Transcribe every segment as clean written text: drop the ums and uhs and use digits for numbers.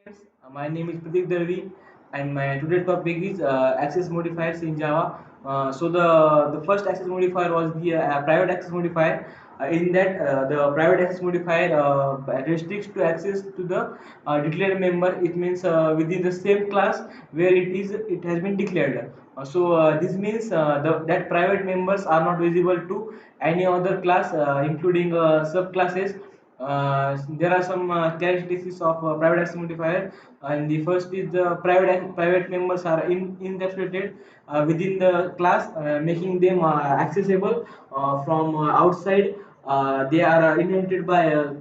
Friends, my name is Pratik Darvi, and my today topic is access modifiers in Java. So the first access modifier was the private access modifier. In that, the private access modifier restricts to access to the declared member. It means within the same class where it has been declared. This means that private members are not visible to any other class, including subclasses. There are some characteristics of private access modifier, and the first is the private members are encapsulated within the class, making them accessible from outside. They are invented by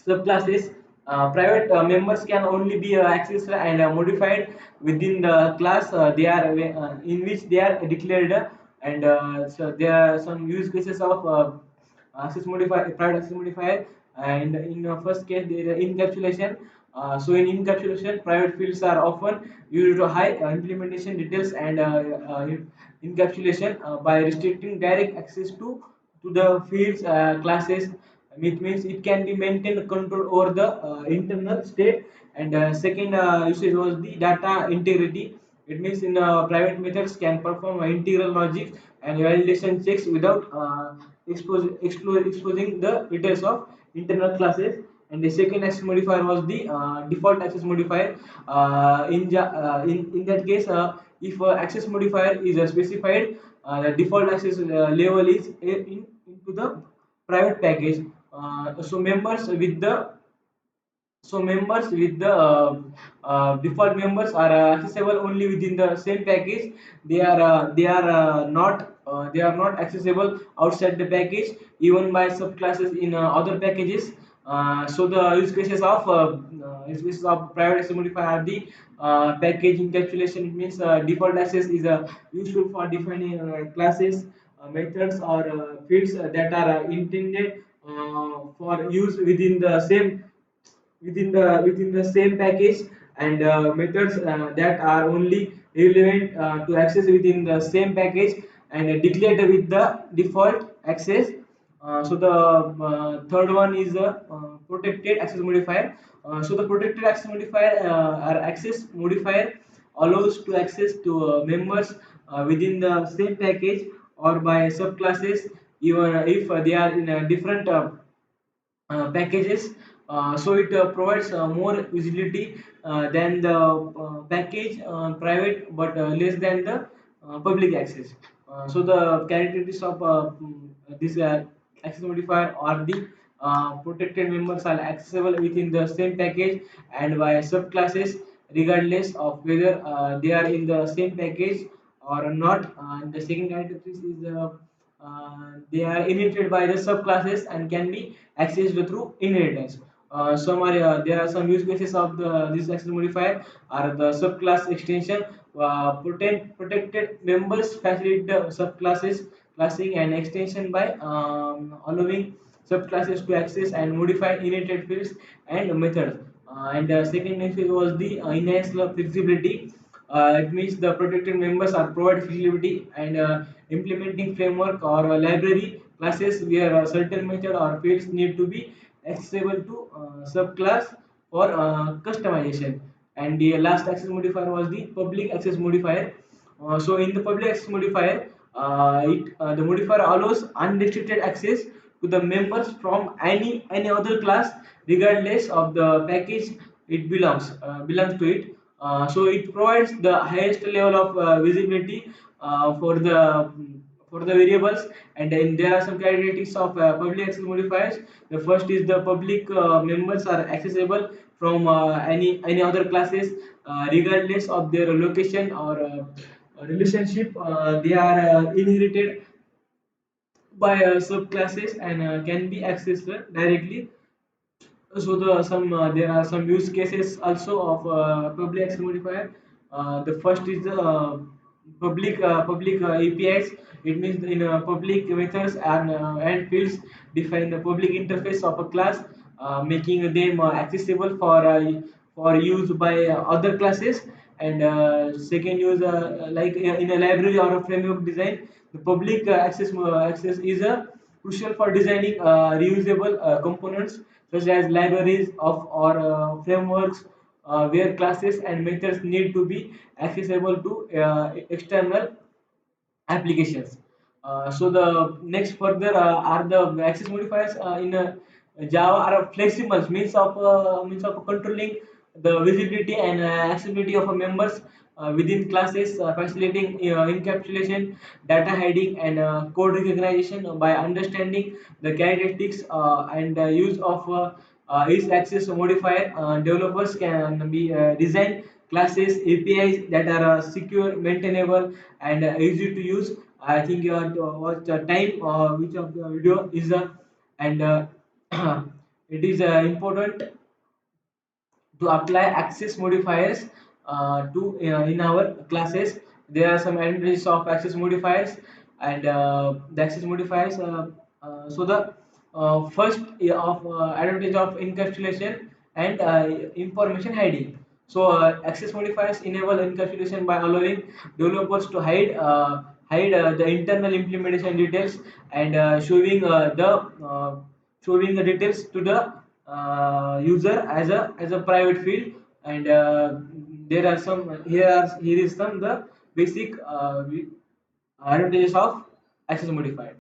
subclasses. Private members can only be accessed and modified within the class they are in which they are declared, and there are some use cases of access modifier, private access modifier. And in the first case, there is encapsulation. In encapsulation, private fields are often used to hide implementation details and encapsulation by restricting direct access to the fields classes. It means it can be maintained control over the internal state. And second usage was the data integrity. It means in private methods can perform integral logic and validation checks without exposing the details of internal classes. And the second access modifier was the default access modifier. In that case, if access modifier is specified, the default access level is into the private package. So members with the default members are accessible only within the same package. They are not accessible outside the package, even by subclasses in other packages. The use cases of private access modifier are the package encapsulation. It means default access is useful for defining classes, methods, or fields that are intended for use within the same package, and methods that are only relevant to access within the same package and declared with the default access. The third one is the protected access modifier. The protected access modifier or access modifier allows to access to members within the same package or by subclasses, even if they are in a different packages. It provides more visibility than the package private, but less than the public access. The characteristics of this access modifier are the protected members are accessible within the same package and by subclasses, regardless of whether they are in the same package or not. The second characteristic is they are inherited by the subclasses and can be accessed through inheritance. There are some use cases of this access modifier are the subclass extension. Protected members facilitate the subclasses classing and extension by allowing subclasses to access and modify inherited fields and methods. And second use case was the enhanced flexibility. It means the protected members are provide flexibility and implementing framework or library classes where a certain method or fields need to be accessible to subclass for customization. And the last access modifier was the public access modifier. In the public access modifier, the modifier allows unrestricted access to the members from any other class, regardless of the package it belongs to it. It provides the highest level of visibility for the variables. And then there are some characteristics of public access modifiers. The first is the public members are accessible from any other classes, regardless of their location or relationship. They are inherited by subclasses and can be accessed directly. There are some use cases also of public access modifier. The first is the public APIs. It means in public methods and fields define the public interface of a class, making them accessible for use by other classes. And second use, like in a library or a framework design, the public access is crucial for designing reusable components such as libraries of or frameworks. where classes and methods need to be accessible to external applications. So the next further are the access modifiers in Java are flexible means of controlling the visibility and accessibility of members within classes, facilitating encapsulation, data hiding, and code recognition by understanding the characteristics and use of each access modifier. Developers can be design classes APIs that are secure, maintainable, and easy to use. I think you have to watch the time which of the video is and it is important to apply access modifiers to in our classes. There are some advantages of access modifiers and the access modifiers. So the first of advantage of encapsulation and information hiding. So access modifiers enable encapsulation by allowing developers to hide the internal implementation details and showing the details to the user as a private field. And there are some here is some the basic advantages of access modifier.